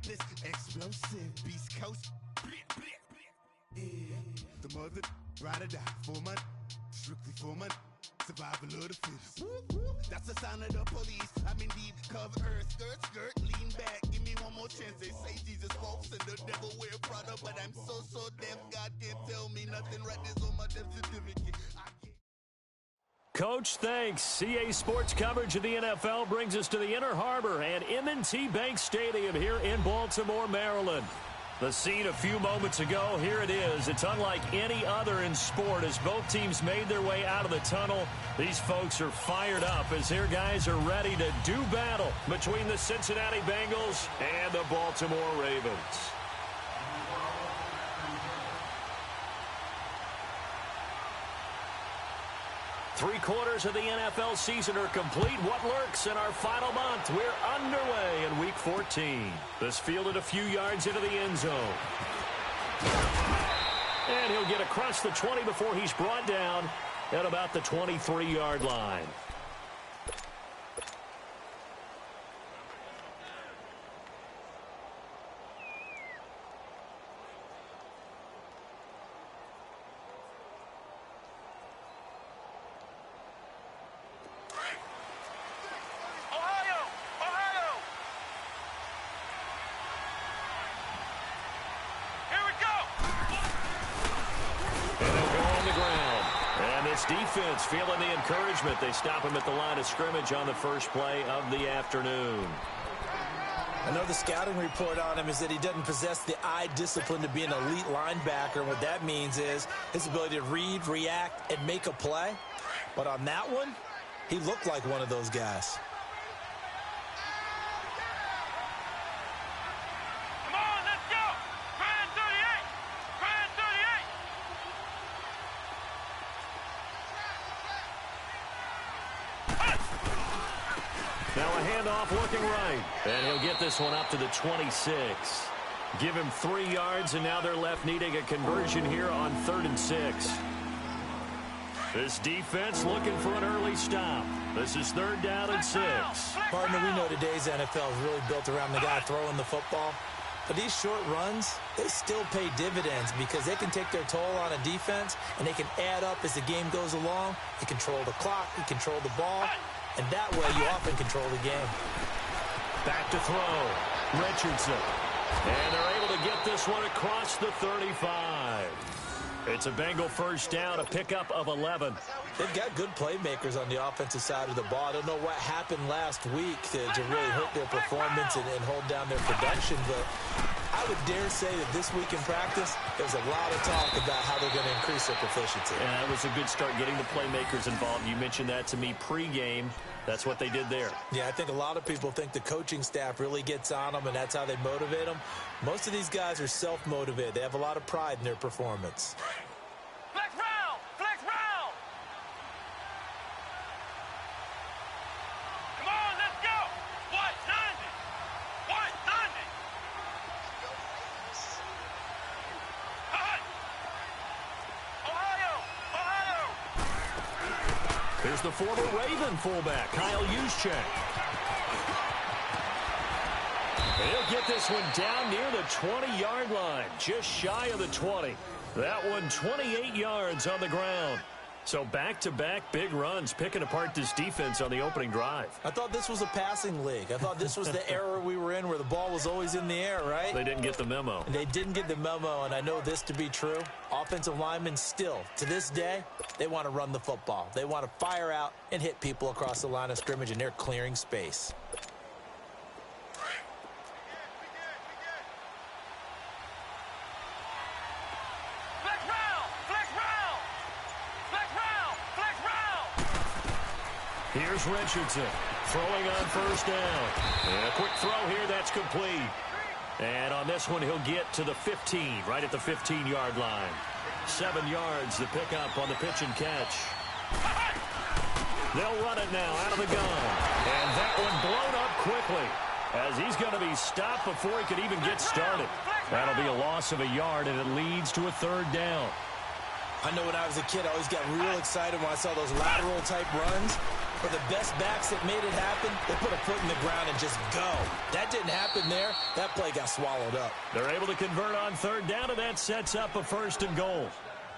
reckless, explosive, Beast Coast. Yeah, the mother ride or die for my strictly for my survival of the fittest. That's the sign of the police. I'm in deep cover earth, skirt, lean back. Give me one more chance. They say Jesus walks and the devil wear Prada, but I'm so deaf. God can't tell me nothing. Right there's on my death certificate. Coach, thanks. CA Sports coverage of the NFL brings us to the Inner Harbor and M&T Bank Stadium here in Baltimore, Maryland. The scene a few moments ago, here it is. It's unlike any other in sport as both teams made their way out of the tunnel. These folks are fired up as their guys are ready to do battle between the Cincinnati Bengals and the Baltimore Ravens. Three-quarters of the NFL season are complete. What lurks in our final month? We're underway in Week 14. This fielded a few yards into the end zone. And he'll get across the 20 before he's brought down at about the 23-yard line. Defense feeling the encouragement. They stop him at the line of scrimmage on the first play of the afternoon. I know the scouting report on him is that he doesn't possess the eye discipline to be an elite linebacker. And what that means is his ability to read, react, and make a play. But on that one, he looked like one of those guys. Looking right, and he'll get this one up to the 26. Give him 3 yards, and now they're left needing a conversion here on 3rd and 6. This defense looking for an early stop. This is 3rd down and 6. Partner, we know today's NFL is really built around the guy throwing the football. But these short runs, they still pay dividends because they can take their toll on a defense, and they can add up as the game goes along. You control the clock, you control the ball, and that way you often control the game. Back to throw. Richardson. And they're able to get this one across the 35. It's a Bengal first down, a pickup of 11. They've got good playmakers on the offensive side of the ball. I don't know what happened last week to really hurt their performance and hold down their production, but I would dare say that this week in practice, there's a lot of talk about how they're going to increase their proficiency. And that was a good start getting the playmakers involved. You mentioned that to me pregame. That's what they did there. Yeah, I think a lot of people think the coaching staff really gets on them, and that's how they motivate them. Most of these guys are self-motivated. They have a lot of pride in their performance. Flex round! Flex round! Come on, let's go! What? 90! What? 90! Ohio! Here's the former Raven fullback, Kyle Juszczyk. He'll get this one down near the 20-yard line, just shy of the 20. That one 28 yards on the ground. So back-to-back big runs, picking apart this defense on the opening drive. I thought this was a passing league. I thought this was the era we were in where the ball was always in the air, right? They didn't get the memo. They didn't get the memo, and I know this to be true. Offensive linemen still, to this day, they want to run the football. They want to fire out and hit people across the line of scrimmage, and they're clearing space. Here's Richardson throwing on first down. And a quick throw here, that's complete. And on this one, he'll get to the 15, right at the 15-yard line. 7 yards, the pickup on the pitch and catch. They'll run it now out of the gun. And that one blown up quickly as he's going to be stopped before he could even get started. That'll be a loss of a yard, and it leads to a 3rd down. I know when I was a kid, I always got real excited when I saw those lateral-type runs. For the best backs that made it happen, they put a foot in the ground and just go. That didn't happen there. That play got swallowed up. They're able to convert on third down, and that sets up a 1st and goal.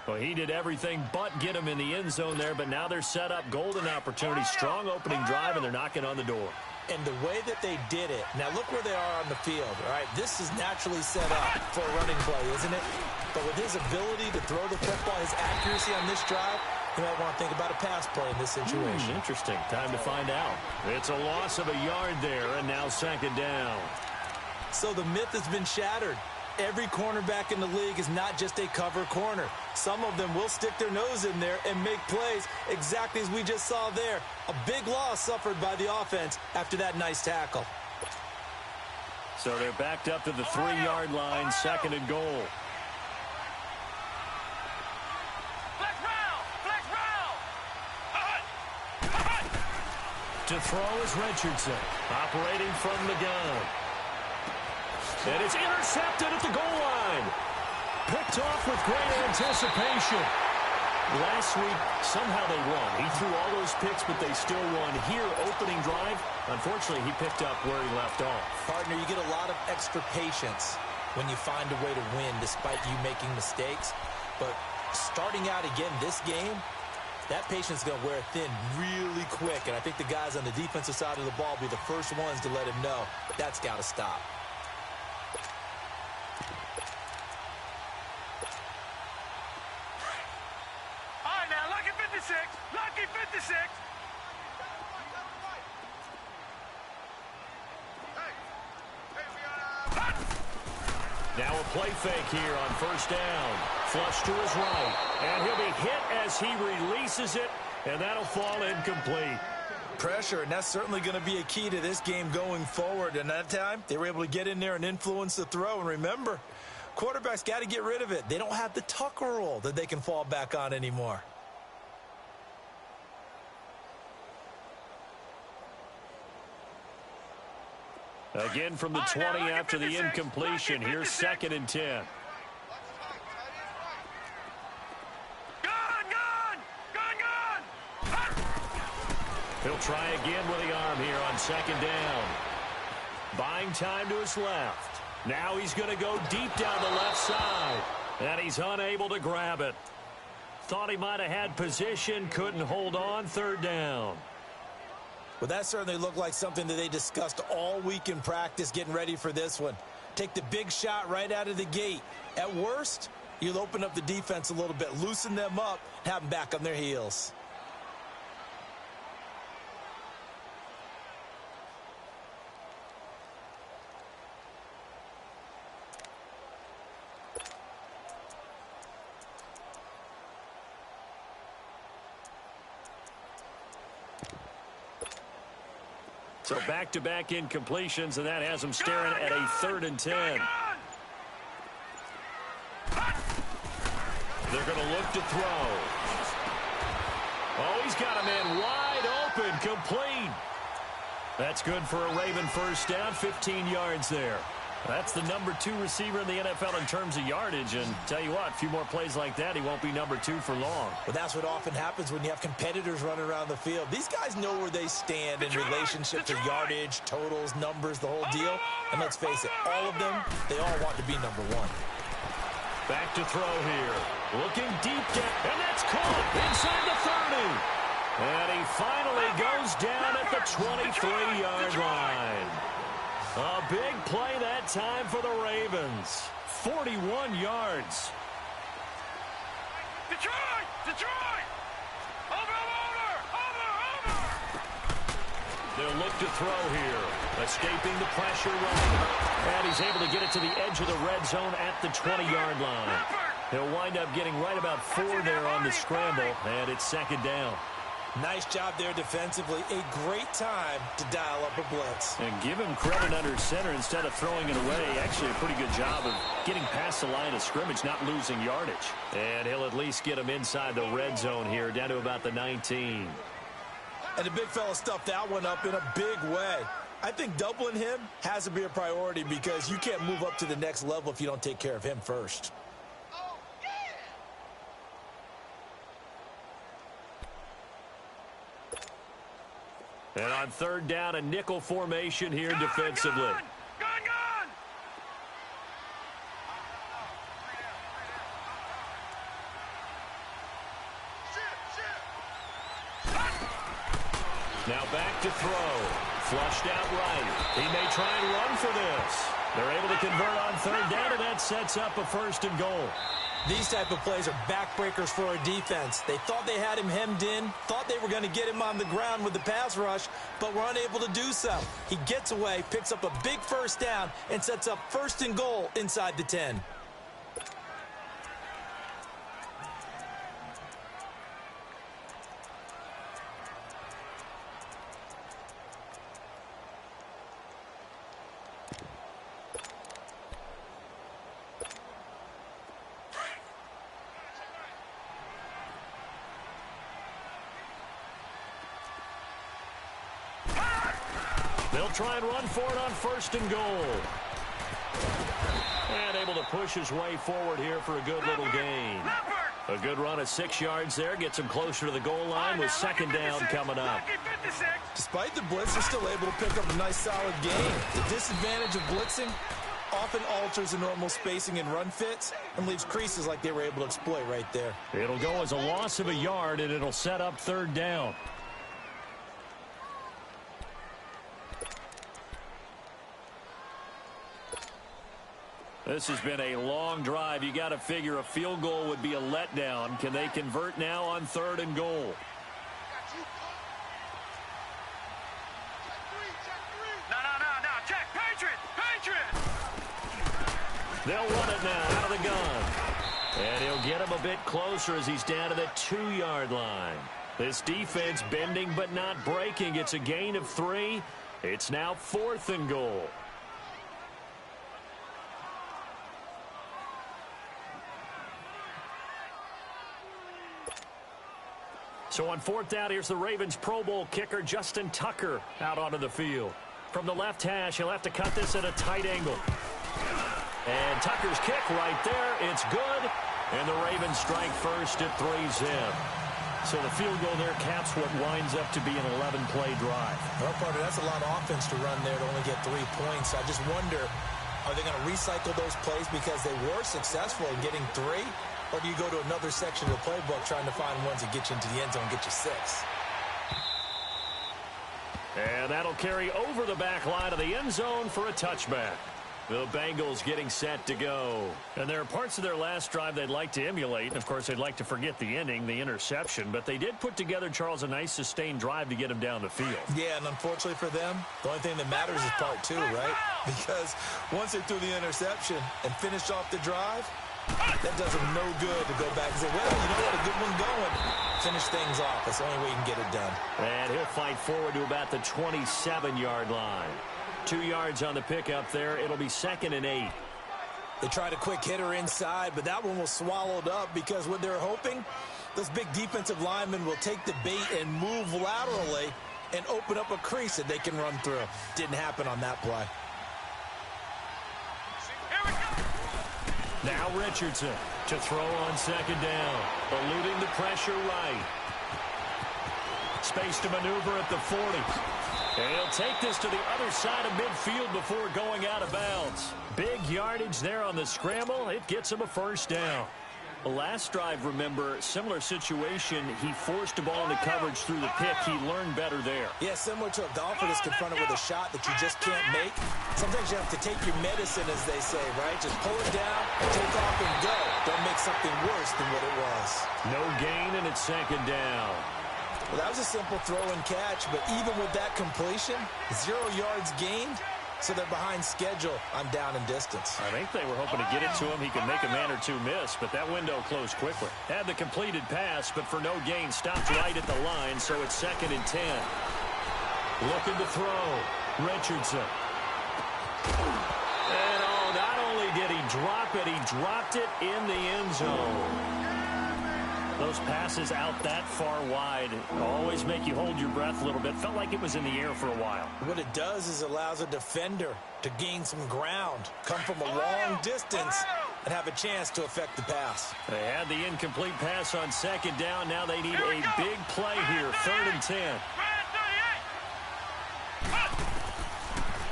Well, he did everything but get him in the end zone there, but now they're set up. Golden opportunity, strong opening drive, and they're knocking on the door. And the way that they did it, now look where they are on the field, all right? This is naturally set up for a running play, isn't it? But with his ability to throw the football, his accuracy on this drive, you might want to think about a pass play in this situation. Interesting. Time to find out. It's a loss of a yard there, and now 2nd down. So the myth has been shattered. Every cornerback in the league is not just a cover corner. Some of them will stick their nose in there and make plays exactly as we just saw there. A big loss suffered by the offense after that nice tackle. So they're backed up to the 3-yard line, 2nd and goal. To throw is Richardson, operating from the gun. And it's intercepted at the goal line. Picked off with great anticipation. Last week, somehow they won. He threw all those picks, but they still won. Here, opening drive, unfortunately, he picked up where he left off. Partner, you get a lot of extra patience when you find a way to win despite you making mistakes. But starting out again this game, that patience is going to wear thin really quick. And I think the guys on the defensive side of the ball will be the first ones to let him know that's got to stop. Lucky 56. Now a play fake here on 1st down. Flush to his right. And he'll be hit as he releases it, and that'll fall incomplete. Pressure, and that's certainly going to be a key to this game going forward. And that time, they were able to get in there and influence the throw. And remember, quarterbacks got to get rid of it. They don't have the tuck rule that they can fall back on anymore. Again from the 20 after the incompletion. Here's 2nd and 10. He'll try again with the arm here on 2nd down. Buying time to his left. Now he's going to go deep down the left side. And he's unable to grab it. Thought he might have had position. Couldn't hold on. 3rd down. Well, that certainly looked like something that they discussed all week in practice getting ready for this one. Take the big shot right out of the gate. At worst, you'll open up the defense a little bit, loosen them up, have them back on their heels. So back-to-back incompletions, and that has him staring at a 3rd and 10. They're going to look to throw. Oh, he's got a man wide open, complete. That's good for a Raven 1st down, 15 yards there. That's the number 2 receiver in the NFL in terms of yardage, and tell you what, a few more plays like that, he won't be number 2 for long. Well, that's what often happens when you have competitors running around the field. These guys know where they stand in relationship to yardage, totals, numbers, the whole deal. And let's face it, all of them, they all want to be number 1. Back to throw here. Looking deep down, and that's caught inside the 30. And he finally goes down at the 23-yard line. A big play that time for the Ravens. 41 yards. Detroit! Detroit! Over! They'll look to throw here. Escaping the pressure run. And he's able to get it to the edge of the red zone at the 20-yard line. He'll wind up getting right about 4 there on the scramble, and it's 2nd down. Nice job there defensively. A great time to dial up a blitz. And give him credit under center instead of throwing it away. Actually, a pretty good job of getting past the line of scrimmage, not losing yardage. And he'll at least get him inside the red zone here, down to about the 19. And the big fella stuffed that one up in a big way. I think doubling him has to be a priority because you can't move up to the next level if you don't take care of him first. And on third down, a nickel formation here defensively. Gun! Now back to throw. Flushed out right. He may try and run for this. They're able to convert on third down, and that sets up a 1st and goal. These type of plays are backbreakers for a defense. They thought they had him hemmed in, thought they were going to get him on the ground with the pass rush, but were unable to do so. He gets away, picks up a big 1st down, and sets up 1st and goal inside the 10. They'll try and run for it on 1st and goal. And able to push his way forward here for a good little gain. A good run of 6 yards there. Gets him closer to the goal line with 2nd down coming up. Despite the blitz, they're still able to pick up a nice solid gain. The disadvantage of blitzing often alters the normal spacing and run fits and leaves creases like they were able to exploit right there. It'll go as a loss of a yard, and it'll set up 3rd down. This has been a long drive. You got to figure a field goal would be a letdown. Can they convert now on 3rd and goal? No. Check. Patriot! They'll run it now out of the gun. And he'll get him a bit closer as he's down to the 2-yard line. This defense bending but not breaking. It's a gain of 3. It's now 4th and goal. So on 4th down, here's the Ravens Pro Bowl kicker, Justin Tucker, out onto the field. From the left hash, he'll have to cut this at a tight angle. And Tucker's kick right there. It's good. And the Ravens strike first at 3-zip. So the field goal there caps what winds up to be an 11-play drive. Well, partner, that's a lot of offense to run there to only get 3 points. I just wonder, are they going to recycle those plays because they were successful in getting 3? Or do you go to another section of the playbook trying to find ones that get you into the end zone and get you 6? And that'll carry over the back line of the end zone for a touchback. The Bengals getting set to go. And there are parts of their last drive they'd like to emulate. And, of course, they'd like to forget the ending, the interception. But they did put together, Charles, a nice sustained drive to get him down the field. Yeah, and unfortunately for them, the only thing that matters is part 2, right? Because once they threw the interception and finished off the drive, that does them no good to go back and say, well, you know what, a good one going. Finish things off. That's the only way you can get it done. And he'll fight forward to about the 27-yard line. 2 yards on the pickup there. It'll be 2nd and 8. They tried a quick hitter inside, but that one was swallowed up because what they're hoping, those big defensive linemen will take the bait and move laterally and open up a crease that they can run through. Didn't happen on that play. Now Richardson to throw on 2nd down. Eluding the pressure right. Space to maneuver at the 40. And he'll take this to the other side of midfield before going out of bounds. Big yardage there on the scramble. It gets him a 1st down. The last drive, remember, similar situation. He forced a ball into coverage through the pick. He learned better there. Yeah, similar to a golfer that's confronted with a shot that you just can't make. Sometimes you have to take your medicine, as they say, right? Just pull it down, take off, and go. Don't make something worse than what it was. No gain, and it's 2nd down. Well, that was a simple throw and catch, but even with that completion, 0 yards gained, so they're behind schedule on down and distance. I think they were hoping to get it to him. He could make a man or 2 miss, but that window closed quickly. Had the completed pass, but for no gain, stopped right at the line, so it's 2nd and 10. Looking to throw. Richardson. And not only did he drop it, he dropped it in the end zone. Those passes out that far wide always make you hold your breath a little bit. Felt like it was in the air for a while. What it does is allows a defender to gain some ground, come from a long distance, and have a chance to affect the pass. They had the incomplete pass on 2nd down. Now they need a big play here. 3rd and 10.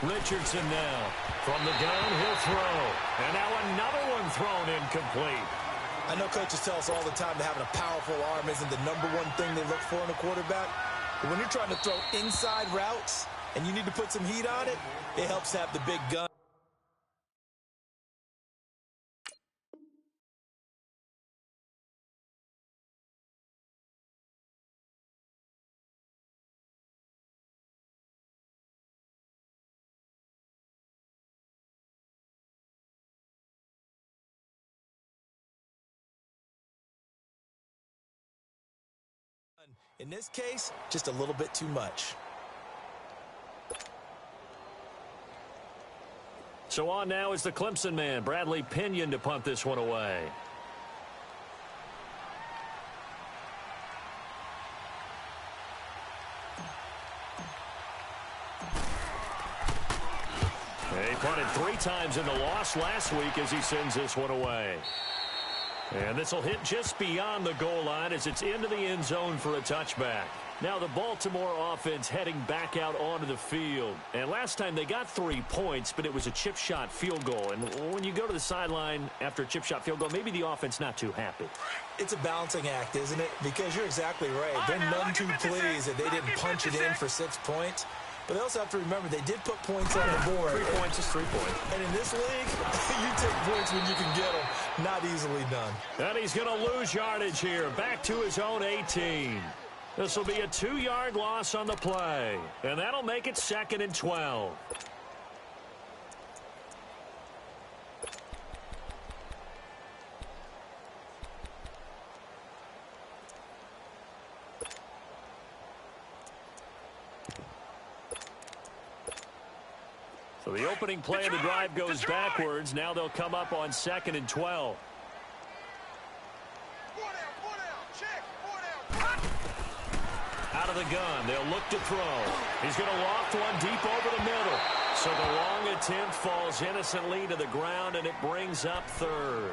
Richardson now. From the gun, he'll throw. And now another one thrown incomplete. I know coaches tell us all the time that having a powerful arm isn't the number one thing they look for in a quarterback. But when you're trying to throw inside routes and you need to put some heat on it, it helps to have the big gun. In this case, just a little bit too much. So on now is the Clemson man, Bradley Pinion, to punt this one away. He punted 3 times in the loss last week as he sends this one away. And this will hit just beyond the goal line as it's into the end zone for a touchback. Now the Baltimore offense heading back out onto the field. And last time they got 3 points, but it was a chip shot field goal. And when you go to the sideline after a chip shot field goal, maybe the offense not too happy. It's a balancing act, isn't it? Because you're exactly right. They're none too pleased that they didn't punch it in for 6 points. But they also have to remember they did put points on the board. 3 points is 3 points. And in this league, you take points when you can get them. Not easily done. And he's going to lose yardage here. Back to his own 18. This will be a 2-yard loss on the play. And that'll make it 2nd and 12. So the opening play of the drive goes backwards. Now they'll come up on 2nd and 12. Out of the gun, they'll look to throw. He's going to loft one deep over the middle. So the long attempt falls innocently to the ground, and it brings up 3rd.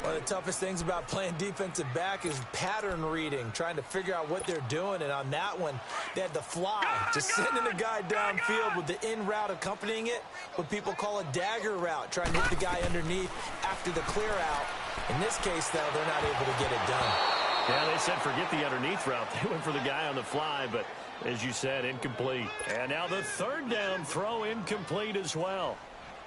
One of the toughest things about playing defensive back is pattern reading, trying to figure out what they're doing. And on that one, they had the fly, just sending the guy downfield with the in route accompanying it, what people call a dagger route, trying to hit the guy underneath after the clear out. In this case, though, they're not able to get it done. Yeah, they said forget the underneath route. They went for the guy on the fly, but as you said, incomplete. And now the 3rd down throw incomplete as well.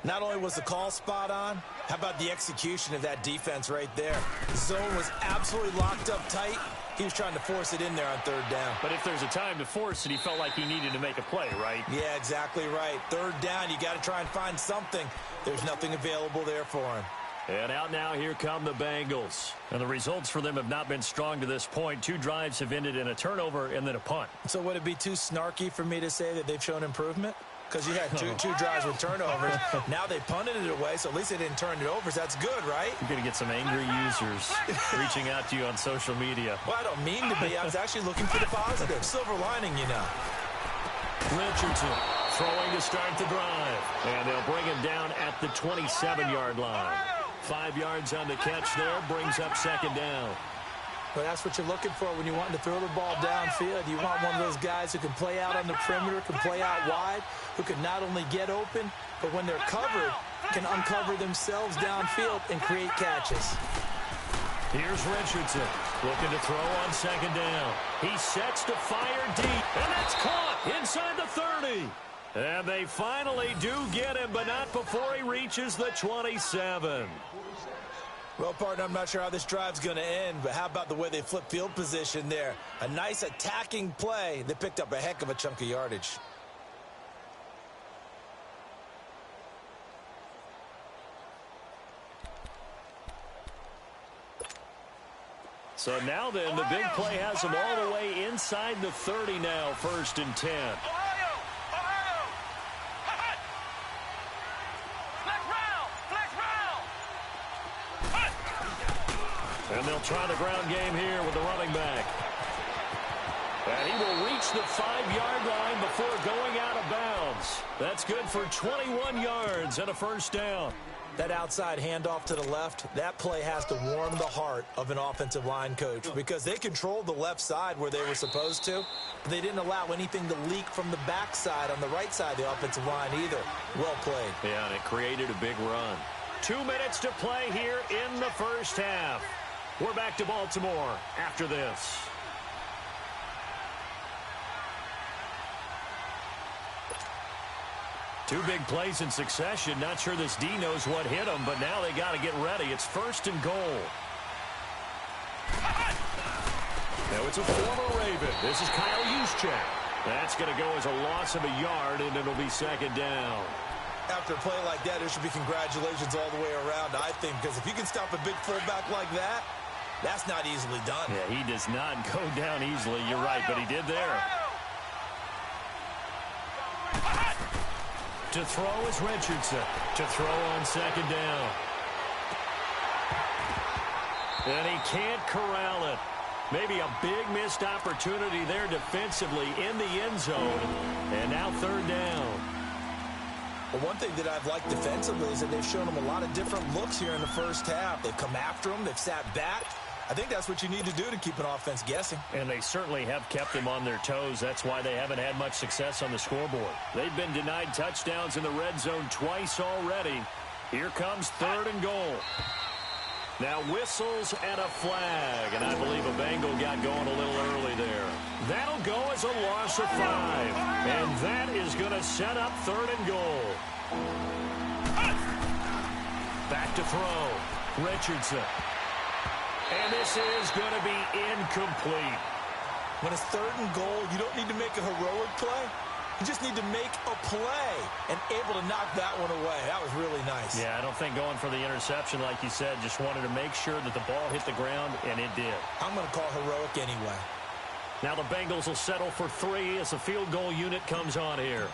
Not only was the call spot on, how about the execution of that defense right there? The zone was absolutely locked up tight. He was trying to force it in there on 3rd down. But if there's a time to force it, he felt like he needed to make a play, right? Yeah, exactly right. 3rd down, you got to try and find something. There's nothing available there for him. And out now, here come the Bengals. And the results for them have not been strong to this point. 2 drives have ended in a turnover and then a punt. So would it be too snarky for me to say that they've shown improvement? Because you had two drives with turnovers. Now they punted it away, so at least they didn't turn it over. So that's good, right? You're going to get some angry users reaching out to you on social media. Well, I don't mean to be. I was actually looking for the positive. Silver lining, you know. Richardson throwing to start the drive. And they'll bring him down at the 27-yard line. 5 yards on the catch there, brings up 2nd down. But that's what you're looking for when you want to throw the ball downfield. You want one of those guys who can play out on the perimeter, can play out wide, who can not only get open, but when they're covered, can uncover themselves downfield and create catches. Here's Richardson looking to throw on 2nd down. He sets to fire deep, and that's caught inside the 30. And they finally do get him, but not before he reaches the 27. Well, partner, I'm not sure how this drive's going to end, but how about the way they flip field position there? A nice attacking play. They picked up a heck of a chunk of yardage. So now then, the big play has them all the way inside the 30 now, 1st and 10. And they'll try the ground game here with the running back. And he will reach the 5-yard line before going out of bounds. That's good for 21 yards and a 1st down. That outside handoff to the left, that play has to warm the heart of an offensive line coach because they controlled the left side where they were supposed to, but they didn't allow anything to leak from the backside on the right side of the offensive line either. Well played. Yeah, and it created a big run. 2 minutes to play here in the first half. We're back to Baltimore after this. Two big plays in succession. Not sure this D knows what hit him, but now they got to get ready. It's 1st and goal. Now it's a former Raven. This is Kyle Juszczyk. That's going to go as a loss of a yard, and it'll be 2nd down. After a play like that, there should be congratulations all the way around, I think, because if you can stop a big fullback like that, that's not easily done. Yeah, he does not go down easily. You're right, but he did there. To throw is Richardson. To throw on 2nd down. And he can't corral it. Maybe a big missed opportunity there defensively in the end zone. And now 3rd down. Well, one thing that I've liked defensively is that they've shown them a lot of different looks here in the first half. They've come after them. They've sat back. I think that's what you need to do to keep an offense guessing. And they certainly have kept them on their toes. That's why they haven't had much success on the scoreboard. They've been denied touchdowns in the red zone twice already. Here comes 3rd and goal. Now whistles and a flag. And I believe a Bengal got going a little early there. That'll go as a loss of 5. And that is going to set up 3rd and goal. Back to throw. Richardson. And this is going to be incomplete. When it's 3rd and goal, you don't need to make a heroic play. You just need to make a play and able to knock that one away. That was really nice. Yeah, I don't think going for the interception, like you said, just wanted to make sure that the ball hit the ground, and it did. I'm going to call heroic anyway. Now the Bengals will settle for 3 as the field goal unit comes on here.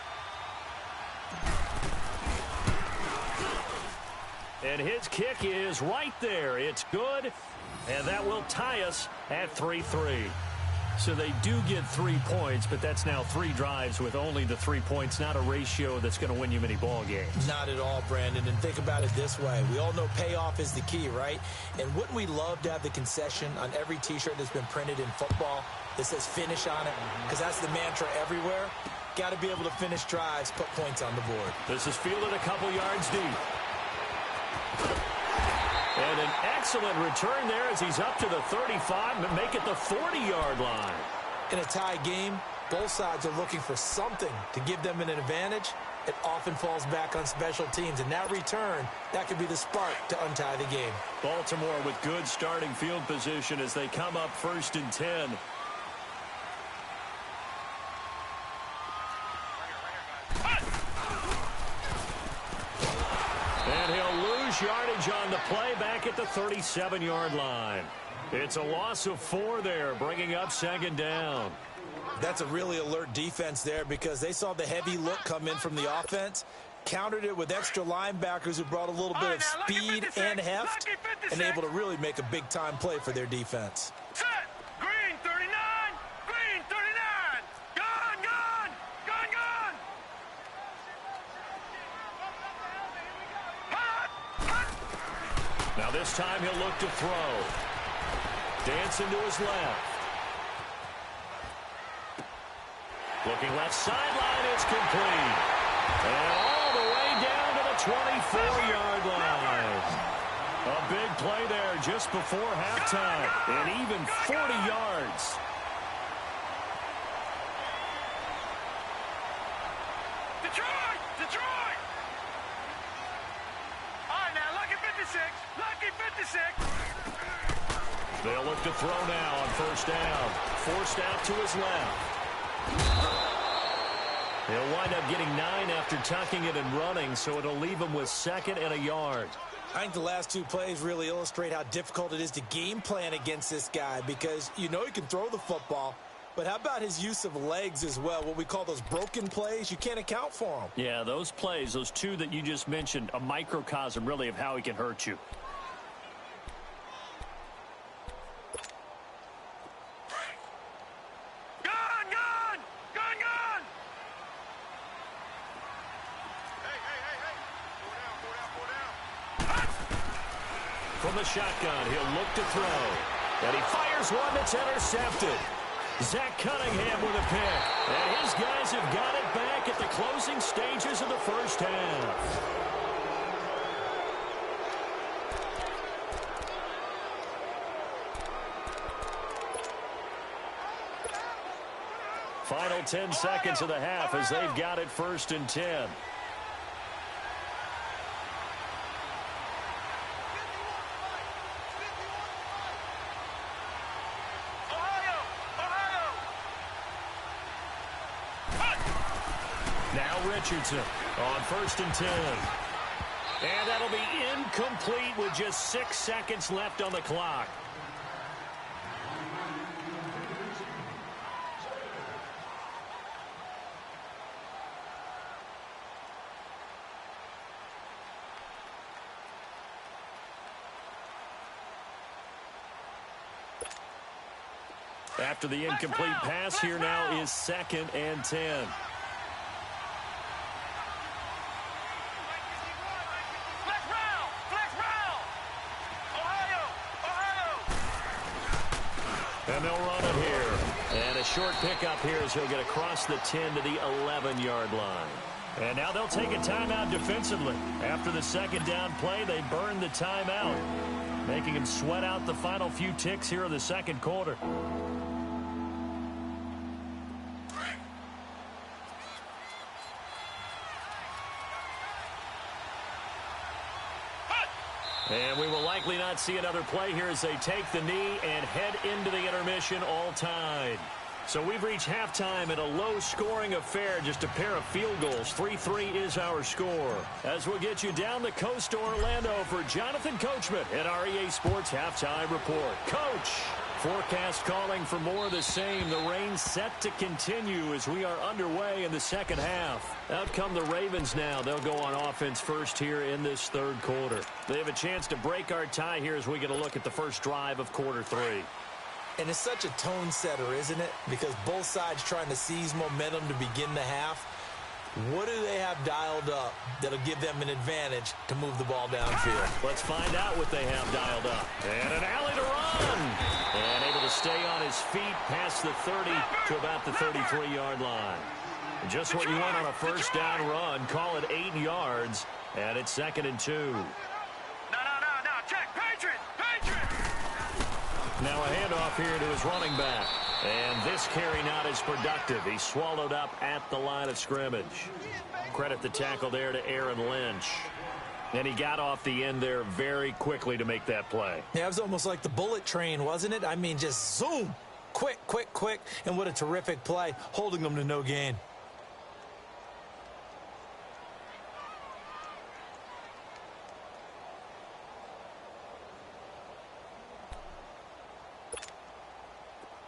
And his kick is right there. It's good. And that will tie us at 3-3. So they do get 3 points, but that's now 3 drives with only the 3 points, not a ratio that's going to win you many ball games. Not at all, Brandon. And think about it this way. We all know payoff is the key, right? And wouldn't we love to have the concession on every T-shirt that's been printed in football that says finish on it? Because that's the mantra everywhere. Got to be able to finish drives, put points on the board. This is fielded a couple yards deep. And an excellent return there as he's up to the 35 and make it the 40-yard line. In a tie game, both sides are looking for something to give them an advantage. It often falls back on special teams. And that return, that could be the spark to untie the game. Baltimore with good starting field position as they come up 1st and 10. And he'll lose yardage on the play back at the 37-yard line. It's a loss of 4 there, bringing up 2nd down. That's a really alert defense there because they saw the heavy look come in from the offense, countered it with extra linebackers who brought a little bit of speed and heft, and able to really make a big-time play for their defense. Set. Green 39. Green 39. Gone, gone. Gone, gone. Hot, hot. Now this time he'll look to throw. Dancing to his left. Looking left sideline, it's complete. And all the way down to the 24-yard line. A big play there just before halftime. And even 40 yards. Detroit! Detroit! All right, now, lucky 56. Lucky 56. They'll look to throw now on 1st down. Forced out to his left. He'll wind up getting 9 after tucking it and running, so it'll leave him with 2nd and a yard. I think the last 2 plays really illustrate how difficult it is to game plan against this guy because you know he can throw the football, but how about his use of legs as well? What we call those broken plays, you can't account for them. Yeah, those plays, those 2 that you just mentioned, a microcosm really of how he can hurt you. from the shotgun. He'll look to throw. And he fires one that's intercepted. Zach Cunningham with a pick. And his guys have got it back at the closing stages of the first half. Final 10 seconds of the half as they've got it 1st and 10. Now Richardson on 1st and 10. And that'll be incomplete with just 6 seconds left on the clock. After the incomplete pass, here now is 2nd and 10. And they'll run it here. And a short pickup here as he'll get across the 10 to the 11-yard line. And now they'll take a timeout defensively. After the 2nd down play, they burn the timeout, making him sweat out the final few ticks here of the 2nd quarter. And we will likely not see another play here as they take the knee and head into the intermission all tied. So we've reached halftime in a low-scoring affair, just a pair of field goals. 3-3 is our score. As we'll get you down the coast to Orlando for Jonathan Coachman at our EA Sports Halftime Report. Coach, forecast calling for more of the same. The rain set to continue as we are underway in the 2nd half. Out come the Ravens now. They'll go on offense first here in this 3rd quarter. They have a chance to break our tie here as we get a look at the first drive of quarter 3. And it's such a tone setter, isn't it? Because both sides trying to seize momentum to begin the half. What do they have dialed up that'll give them an advantage to move the ball downfield? Let's find out what they have dialed up. And an alley to run. And able to stay on his feet past the 30 to about the 33-yard line. Just what you want on a 1st down run. Call it 8 yards. And it's 2nd and 2. Check. Patriot. Now a handoff here to his running back. And this carry not as productive. He's swallowed up at the line of scrimmage. Credit the tackle there to Aaron Lynch. And he got off the end there very quickly to make that play. Yeah, it was almost like the bullet train, wasn't it? I mean, just zoom. Quick. And what a terrific play, holding them to no gain.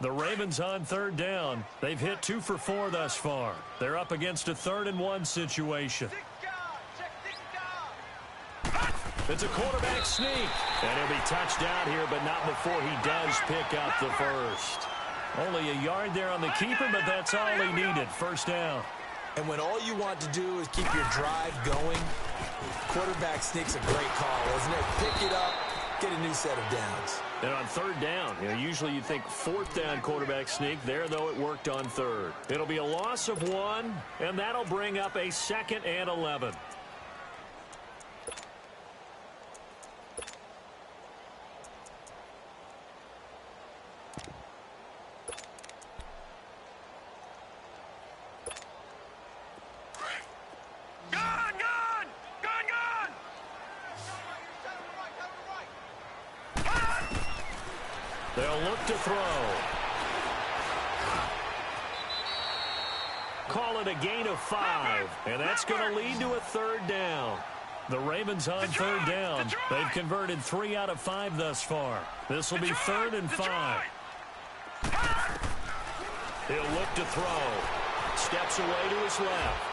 The Ravens on 3rd down. They've hit 2 for 4 thus far. They're up against a 3rd and 1 situation. It's a quarterback sneak. And he'll be touched out here, but not before he does pick up the first. Only a yard there on the keeper, but that's all he needed. 1st down. And when all you want to do is keep your drive going, quarterback sneak's a great call, isn't it? Pick it up, get a new set of downs. And on 3rd down, usually you think 4th down quarterback sneak. There, though, it worked on 3rd. It'll be a loss of 1, and that'll bring up a 2nd and 11. They'll look to throw. Call it a gain of 5, and that's going to lead to a 3rd down. The Ravens on 3rd down. They've converted 3 out of 5 thus far. This will be 3rd and 5. He'll look to throw. Steps away to his left.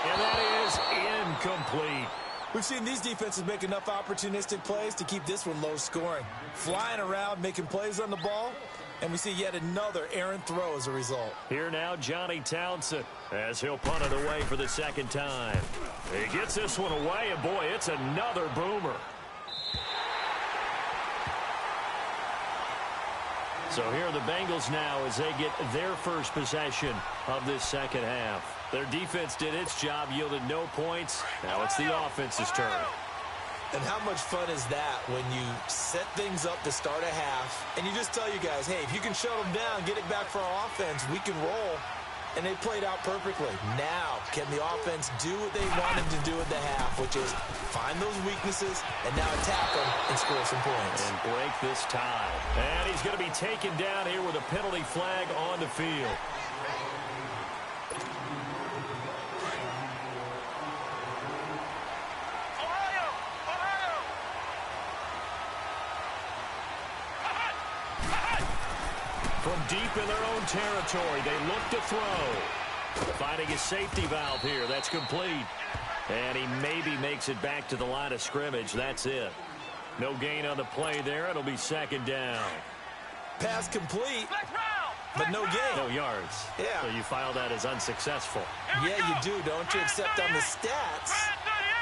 And that is incomplete. We've seen these defenses make enough opportunistic plays to keep this one low scoring. Flying around, making plays on the ball, and we see yet another errant throw as a result. Here now, Johnny Townsend, as he'll punt it away for the 2nd time. He gets this one away, and boy, it's another boomer. So here are the Bengals now as they get their first possession of this second half. Their defense did its job, yielded no points. Now it's the offense's turn. And how much fun is that when you set things up to start a half, and you just tell you guys, hey, if you can shut them down, get it back for our offense, we can roll. And they played out perfectly. Now, can the offense do what they wanted to do at the half, which is find those weaknesses and now attack them and score some points. And break this tie. And he's going to be taken down here with a penalty flag on the field. From deep in their own territory, they look to throw. Finding a safety valve here. That's complete. And he maybe makes it back to the line of scrimmage. That's it. No gain on the play there. It'll be second down. Pass complete, but no gain. No yards. Yeah. So you file that as unsuccessful. Yeah, you do, don't you? Except on the stats,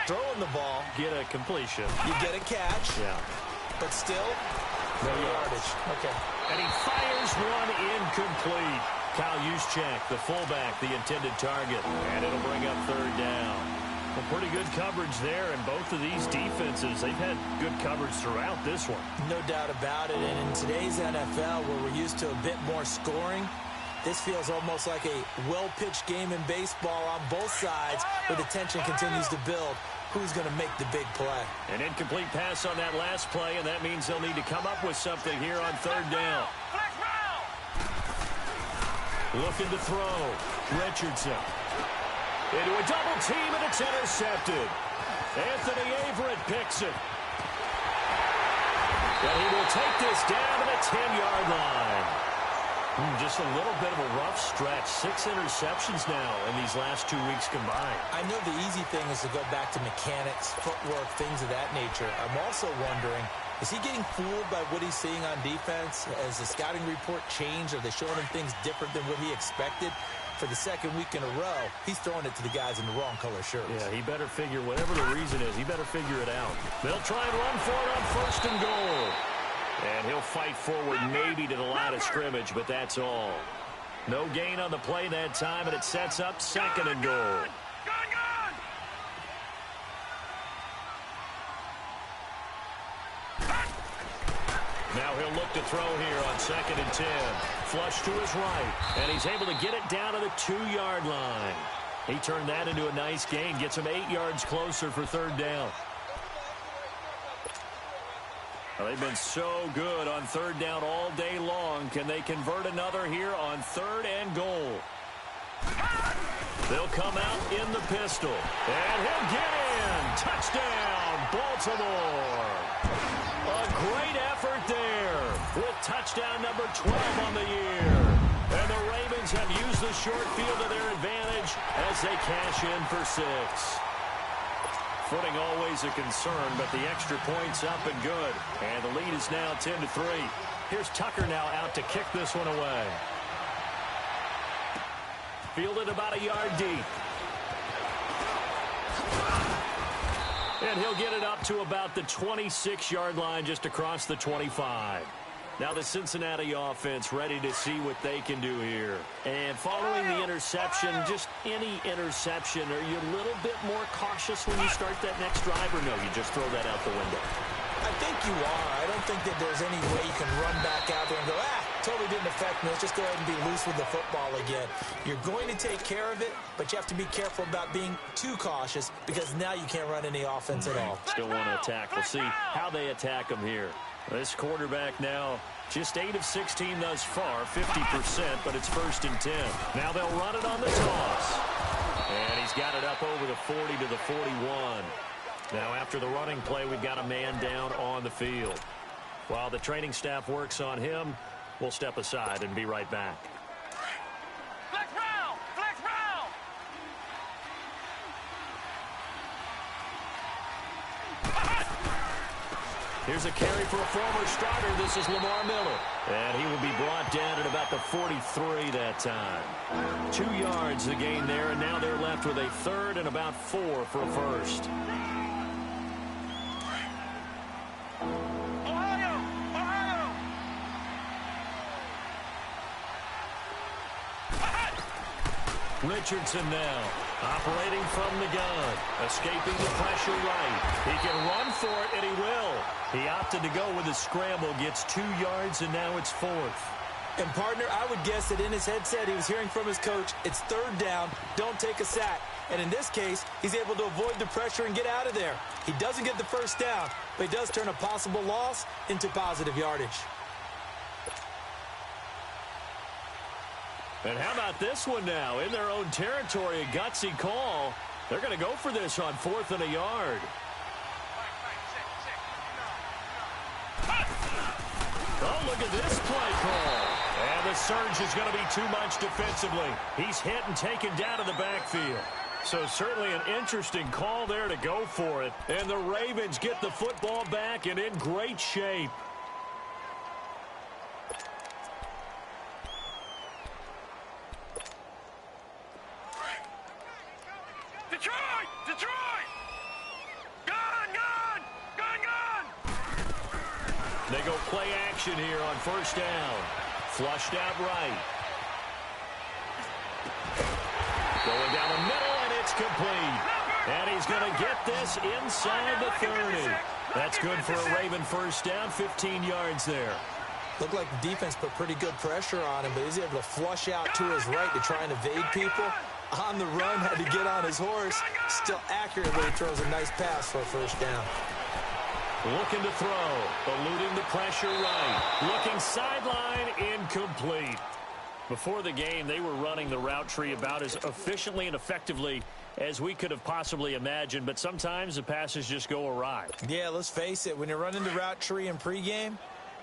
throwing the ball, Get a completion. you get a catch, Yeah. but still, no yardage. Okay. And he fires one incomplete. Kyle Juszczyk, the fullback, the intended target. And it'll bring up third down. Well, pretty good coverage there, and both of these defenses, they've had good coverage throughout this one. No doubt about it. And in today's NFL, where we're used to a bit more scoring, this feels almost like a well-pitched game in baseball on both sides, where the tension continues to build. Who's going to make the big play? An incomplete pass on that last play, and that means they'll need to come up with something here on third down. Looking to throw. Richardson. Into a double team, and it's intercepted. Anthony Averett picks it. And he will take this down to the 10-yard line. Just a little bit of a rough stretch. 6 interceptions now in these last 2 weeks combined. I know the easy thing is to go back to mechanics, footwork, things of that nature. I'm also wondering, is he getting fooled by what he's seeing on defense? Has the scouting report changed? Are they showing him things different than what he expected? For the second week in a row, he's throwing it to the guys in the wrong color shirts. Yeah, he better figure, whatever the reason is, he better figure it out. They'll try and run for it on first and goal. And he'll fight forward maybe to the line of scrimmage, but that's all. No gain on the play that time, and it sets up second and goal. Now he'll look to throw here on 2nd and 10. Flush to his right, and he's able to get it down to the 2-yard line. He turned that into a nice gain, gets him 8 yards closer for third down. Well, they've been so good on third down all day long. Can they convert another here on 3rd and goal? They'll come out in the pistol, and he'll get in. Touchdown, Baltimore. A great effort there with touchdown number 12 on the year. And the Ravens have used the short field to their advantage as they cash in for 6. Footing always a concern, but the extra point's up and good. And the lead is now 10-3. Here's Tucker now out to kick this one away. Fielded about a yard deep. And he'll get it up to about the 26-yard line, just across the 25. Now the Cincinnati offense ready to see what they can do here. And following the interception, just any interception, are you a little bit more cautious when you start that next drive, or no, you just throw that out the window? I think you are. I don't think that there's any way you can run back out there and go, totally didn't affect me. Let's just go ahead and be loose with the football again. You're going to take care of it, but you have to be careful about being too cautious, because now you can't run any offense at all. Still want to attack. We'll see how they attack them here. This quarterback now just 8 of 16 thus far, 50%, but it's 1st and 10. Now they'll run it on the toss. And he's got it up over the 40 to the 41. Now after the running play, we've got a man down on the field. While the training staff works on him, we'll step aside and be right back. Flex round! Flex round! Here's a carry for a former starter. This is Lamar Miller. And he will be brought down at about the 43 that time. 2 yards the gain there, and now they're left with a 3rd and about 4 for a 1st. Richardson now, operating from the gun, escaping the pressure right. He can run for it, and he will. He opted to go with a scramble, gets 2 yards, and now it's 4th. And, partner, I would guess that in his headset he was hearing from his coach, it's 3rd down, don't take a sack. And in this case, he's able to avoid the pressure and get out of there. He doesn't get the 1st down, but he does turn a possible loss into positive yardage. And how about this one now? In their own territory, a gutsy call. They're going to go for this on 4th and a yard. Oh, look at this play call. And the surge is going to be too much defensively. He's hit and taken down to the backfield. So certainly an interesting call there to go for it. And the Ravens get the football back and in great shape. Detroit! Detroit! Gun! Gun! Gun! Gun! They go play action here on 1st down. Flushed out right. Going down the middle, and it's complete. And he's going to get this inside the 30. That's good for a Raven 1st down, 15 yards there. Looked like the defense put pretty good pressure on him, but he's able to flush out to his right to try and evade people. On the run, had to get on his horse. Still accurate when he throws a nice pass for a 1st down. Looking to throw, eluding the pressure right. Looking sideline, incomplete. Before the game, they were running the route tree about as efficiently and effectively as we could have possibly imagined, but sometimes the passes just go awry. Yeah, let's face it. When you're running the route tree in pregame,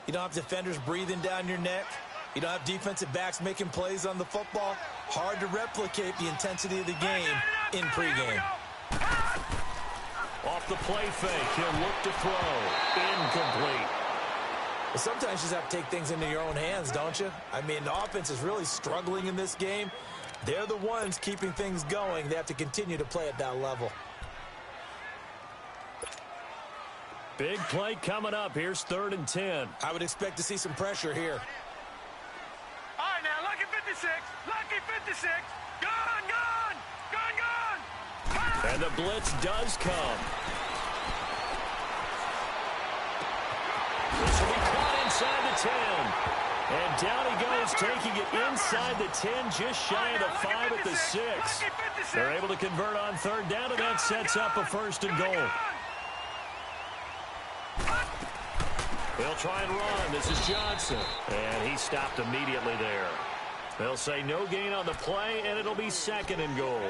you don't have defenders breathing down your neck. You don't have defensive backs making plays on the football. Hard to replicate the intensity of the game in pregame. Off the play fake, he'll look to throw. Incomplete. But sometimes you just have to take things into your own hands, don't you? I mean, the offense is really struggling in this game. They're the ones keeping things going. They have to continue to play at that level. Big play coming up. Here's 3rd and 10. I would expect to see some pressure here. All right, now, Lucky 56. Lucky 56. Gun! Gun! Gun! Gun! And the blitz does come. This will be caught inside the 10. And down he goes, taking it inside the 10, just shy of the 5 at the 6. They're able to convert on 3rd down, and that sets up a 1st and goal. They'll try and run. This is Johnson. And he stopped immediately there. They'll say no gain on the play, and it'll be 2nd and goal.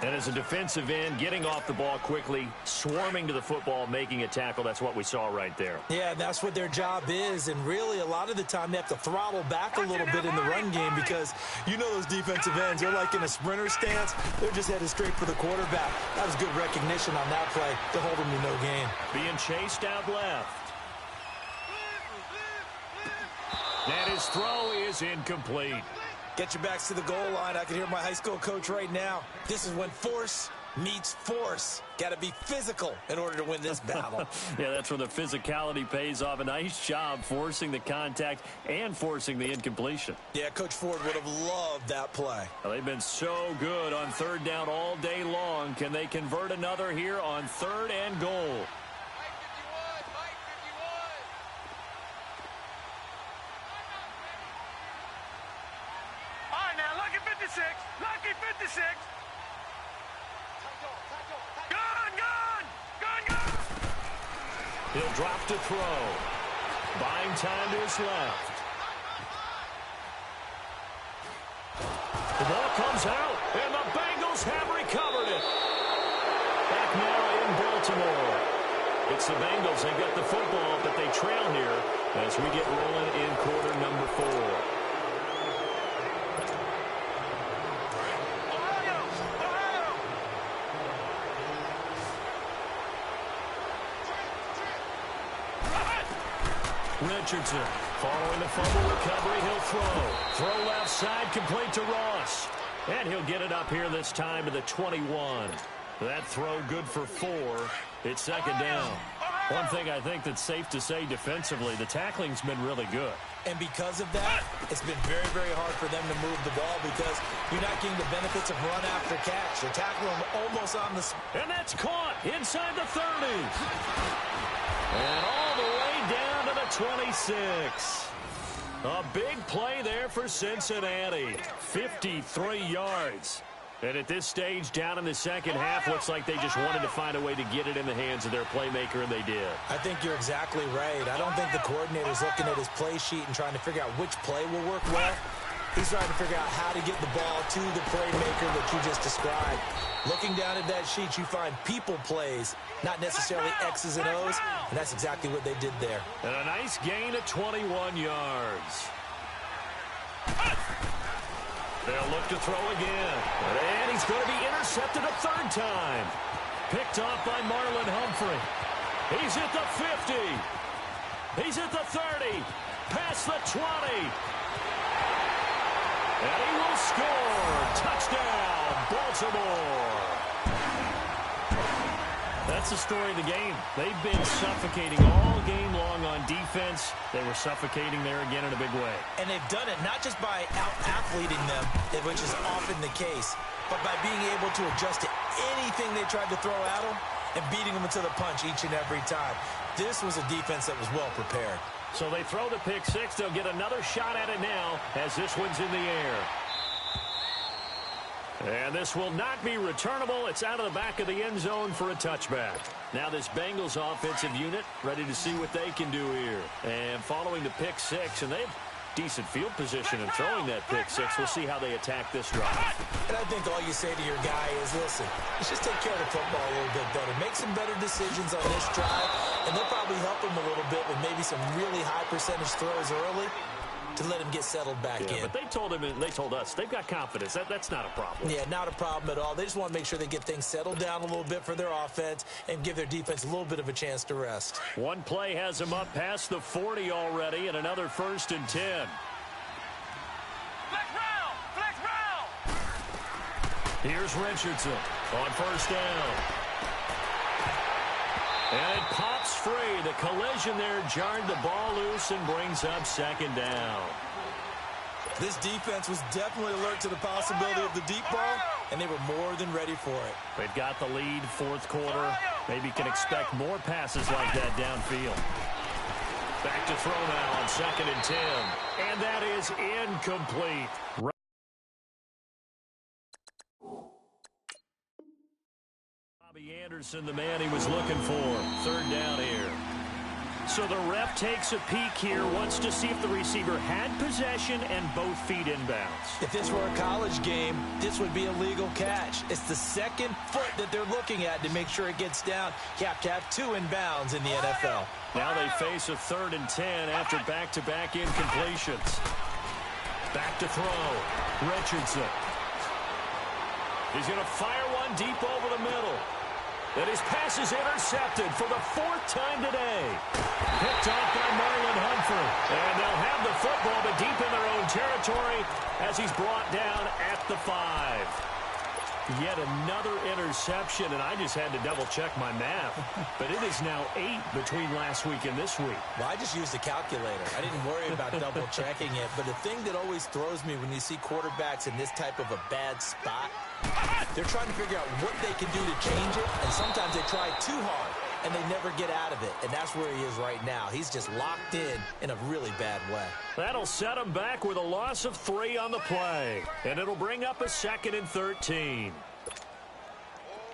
And as a defensive end, getting off the ball quickly, swarming to the football, making a tackle, that's what we saw right there. Yeah, that's what their job is. And really, a lot of the time, they have to throttle back a little bit in the run game because you know those defensive ends, they're like in a sprinter stance. They're just headed straight for the quarterback. That was good recognition on that play to hold him to no gain. Being chased out left. And his throw is incomplete. Get your backs to the goal line. I can hear my high school coach right now. This is when force meets force. Got to be physical in order to win this battle. Yeah, that's where the physicality pays off. A nice job forcing the contact and forcing the incompletion. Yeah, Coach Ford would have loved that play. Well, they've been so good on 3rd down all day long. Can they convert another here on 3rd and goal? Lucky 56. Gun! Gun! Gun! Gun! He'll drop to throw. Buying time to his left. The ball comes out, and the Bengals have recovered it. Back now in Baltimore. It's the Bengals. They got the football, but they trail here as we get rolling in quarter number 4. Richardson, following the fumble recovery, he'll throw. Throw left side, complete to Ross. And he'll get it up here this time to the 21. That throw good for 4. It's 2nd down. One thing I think that's safe to say defensively, the tackling's been really good. And because of that, it's been very, very hard for them to move the ball because you're not getting the benefits of run after catch. They're tackling them almost on the... And that's caught inside the 30s. And all the way down to the 26. A big play there for Cincinnati. 53 yards. And at this stage, down in the second half, looks like they just wanted to find a way to get it in the hands of their playmaker, and they did. I think you're exactly right. I don't think the coordinator's looking at his play sheet and trying to figure out which play will work well. He's trying to figure out how to get the ball to the playmaker that you just described. Looking down at that sheet, you find people plays, not necessarily X's and O's, and that's exactly what they did there. And a nice gain of 21 yards. They'll look to throw again. And he's going to be intercepted a third time. Picked off by Marlon Humphrey. He's at the 50. He's at the 30. Past the 20. And he will score. Touchdown, Baltimore. That's the story of the game. They've been suffocating all game long on defense. They were suffocating there again in a big way. And they've done it not just by out-athleting them, which is often the case, but by being able to adjust to anything they tried to throw at them and beating them into the punch each and every time. This was a defense that was well prepared. So they throw the pick six. They'll get another shot at it now as this one's in the air. And this will not be returnable. It's out of the back of the end zone for a touchback. Now this Bengals offensive unit ready to see what they can do here. And following the pick six, and they have decent field position in throwing that pick six. We'll see how they attack this drive. And I think all you say to your guy is, listen, let's just take care of the football a little bit better. Make some better decisions on this drive, and they'll probably help him a little bit with maybe some really high percentage throws early to let him get settled back in. But they told him, and they told us, they've got confidence. That's not a problem. Yeah, not a problem at all. They just want to make sure they get things settled down a little bit for their offense and give their defense a little bit of a chance to rest. One play has them up past the 40 already, and another 1st and 10. Flex round! Flex round! Here's Richardson on 1st down. And it pops free. The collision there jarred the ball loose and brings up 2nd down. This defense was definitely alert to the possibility of the deep ball, and they were more than ready for it. They've got the lead, 4th quarter. Maybe can expect more passes like that downfield. Back to throw now on 2nd and 10. And that is incomplete. Anderson, the man he was looking for. 3rd down here. So the ref takes a peek here, wants to see if the receiver had possession and both feet inbounds. If this were a college game, this would be a legal catch. It's the 2nd foot that they're looking at to make sure it gets down. You have to have 2 inbounds in the NFL. Now they face a 3rd and 10 after back-to-back incompletions. Back to throw. Richardson. He's going to fire one deep over the middle. And his pass is intercepted for the 4th time today. Picked off by Marlon Humphrey. And they'll have the football, but deep in their own territory as he's brought down at the 5. Yet another interception, and I just had to double-check my math. But it is now 8 between last week and this week. Well, I just used a calculator. I didn't worry about double-checking it. But the thing that always throws me when you see quarterbacks in this type of a bad spot, they're trying to figure out what they can do to change it, and sometimes they try too hard, and they never get out of it. And that's where he is right now. He's just locked in a really bad way. That'll set him back with a loss of 3 on the play. And it'll bring up a 2nd and 13.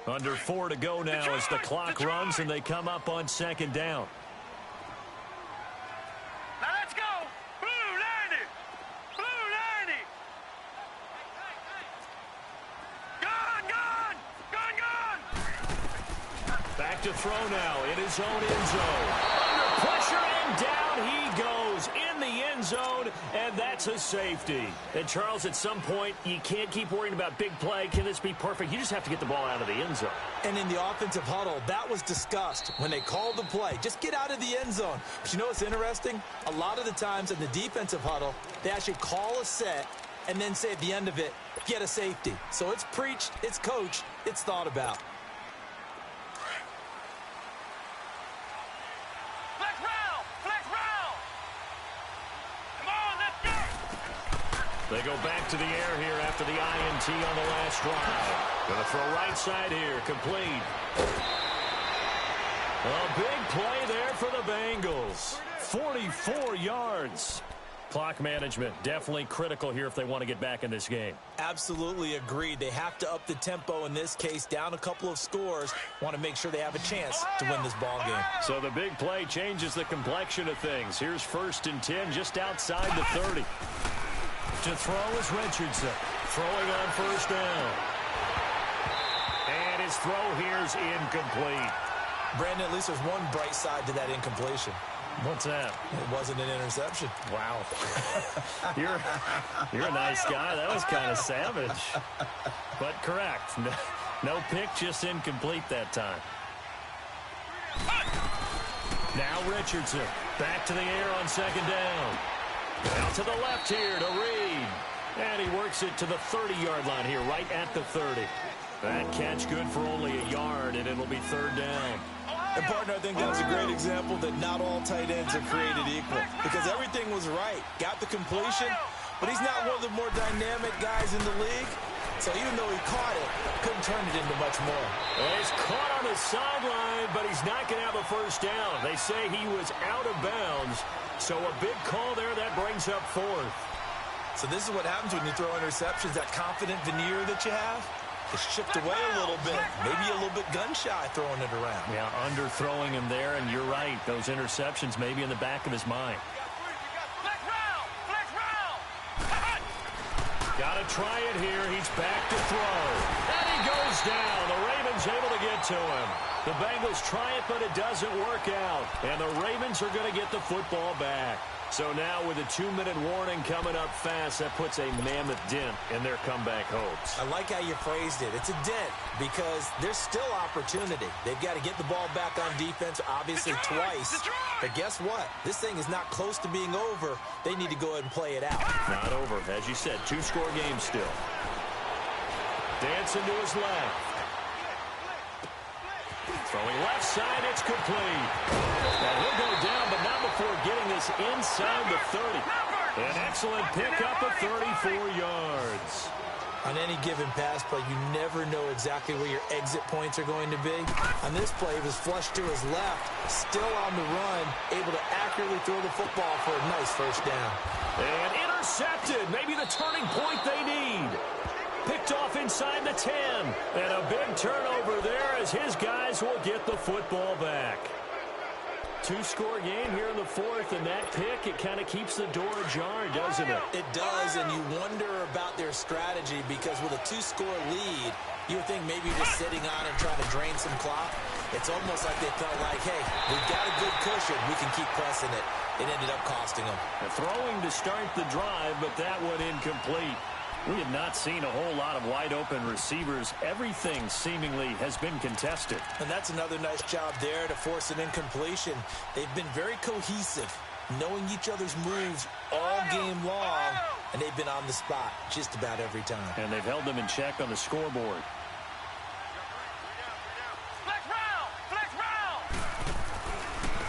Under 4 to go now as the clock runs, and they come up on 2nd down. Now let's go! Blue 90! Blue 90! Gone, gone! Gone, gone! Back to throw now in his own end zone. Under pressure, and down he goes in the end zone, and that's a safety. And, Charles, at some point, you can't keep worrying about big play. Can this be perfect? You just have to get the ball out of the end zone. And in the offensive huddle, that was discussed when they called the play. Just get out of the end zone. But you know what's interesting? A lot of the times in the defensive huddle, they actually call a set and then say at the end of it, get a safety. So it's preached, it's coached, it's thought about. They go back to the air here after the INT on the last drive. Going to throw right side here, complete. A big play there for the Bengals. 44 yards. Clock management, definitely critical here if they want to get back in this game. Absolutely agreed. They have to up the tempo in this case, down a couple of scores. Want to make sure they have a chance to win this ball game. So the big play changes the complexion of things. Here's 1st and 10 just outside the 30. To throw is Richardson. Throwing on 1st down. And his throw here's incomplete. Brandon, at least there's one bright side to that incompletion. What's that? It wasn't an interception. Wow. You're a nice guy. That was kind of savage. But correct. No pick, just incomplete that time. Now Richardson. Back to the air on 2nd down. Out to the left here to Reed. And he works it to the 30-yard line here, right at the 30. That catch good for only a yard, and it'll be 3rd down. And, partner, I think that was a great example that not all tight ends are created equal. Because everything was right. Got the completion, but he's not one of the more dynamic guys in the league. So even though he caught it, couldn't turn it into much more. Well, he's caught on the sideline, but he's not going to have a 1st down. They say he was out of bounds. So a big call there, that brings up 4th. So this is what happens when you throw interceptions, that confident veneer that you have. It's chipped away a little bit, maybe a little bit gun-shy throwing it around. Yeah, underthrowing him there, and you're right. Those interceptions maybe in the back of his mind. Got to try it here. He's back to throw. And he goes down. The Ravens able to get to him. The Bengals try it, but it doesn't work out. And the Ravens are going to get the football back. So now with a 2-minute warning coming up fast, that puts a mammoth dent in their comeback hopes. I like how you phrased it. It's a dent because there's still opportunity. They've got to get the ball back on defense, obviously twice. But guess what? This thing is not close to being over. They need to go ahead and play it out. Not over. As you said, 2-score game still. Dancing to his left. Throwing left side, it's complete. Now he'll go down, but not before getting this inside the 30. An excellent pickup of 34 yards. On any given pass play, you never know exactly where your exit points are going to be. On this play, he was flushed to his left, still on the run, able to accurately throw the football for a nice 1st down. And intercepted, maybe the turning point they need. Picked off inside the 10. And a big turnover there as his guys will get the football back. 2-score game here in the 4th, and that pick, it kind of keeps the door ajar, doesn't it? It does, and you wonder about their strategy because with a 2-score lead, you would think maybe just sitting on and trying to drain some clock. It's almost like they felt like, hey, we've got a good cushion. We can keep pressing it. It ended up costing them. Throwing to start the drive, but that one incomplete. We have not seen a whole lot of wide-open receivers. Everything seemingly has been contested. And that's another nice job there to force an incompletion. They've been very cohesive, knowing each other's moves all game long, and they've been on the spot just about every time. And they've held them in check on the scoreboard.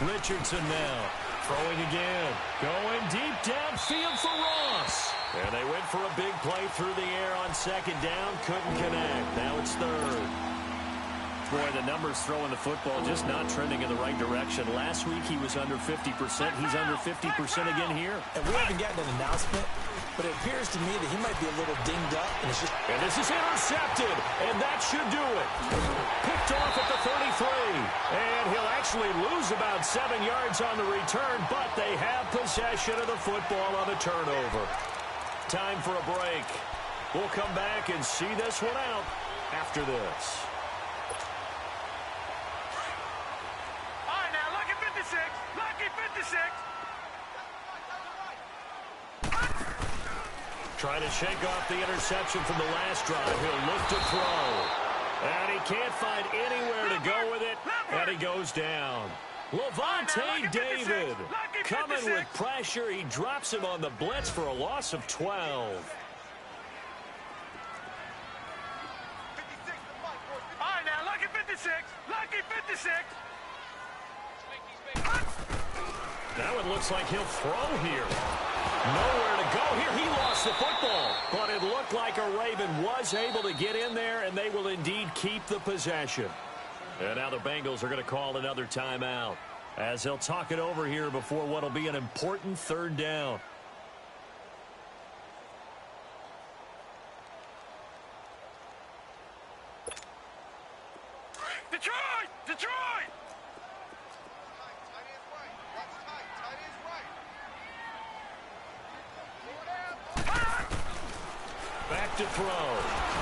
Richardson now. Throwing again. Going deep downfield for Ross. And they went for a big play through the air on 2nd down. Couldn't connect. Now it's 3rd. Boy, the numbers throwing the football just not trending in the right direction. Last week he was under 50%. He's under 50% again here. And we haven't gotten an announcement, but it appears to me that he might be a little dinged up. And this is intercepted. And that should do it. Picked off at the 33. And he'll actually lose about 7 yards on the return, but they have possession of the football on the turnover. Time for a break. We'll come back and see this one out after this. All right, now, lucky 56. Lucky 56. Trying to shake off the interception from the last drive. He'll look to throw. And he can't find anywhere to go with it. And he goes down. Levante David coming with pressure. He drops him on the blitz for a loss of 12. All right, now, lucky 56. Lucky 56. Now it looks like he'll throw here. Nowhere to go here. He lost the football. But it looked like a Raven was able to get in there, and they will indeed keep the possession. And now the Bengals are going to call another timeout as they'll talk it over here before what will be an important third down. Detroit! Detroit! Back to throw.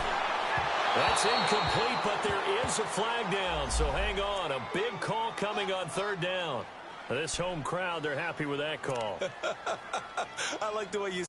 That's incomplete, but there is a flag down, so hang on. A big call coming on third down. This home crowd, they're happy with that call. I like the way you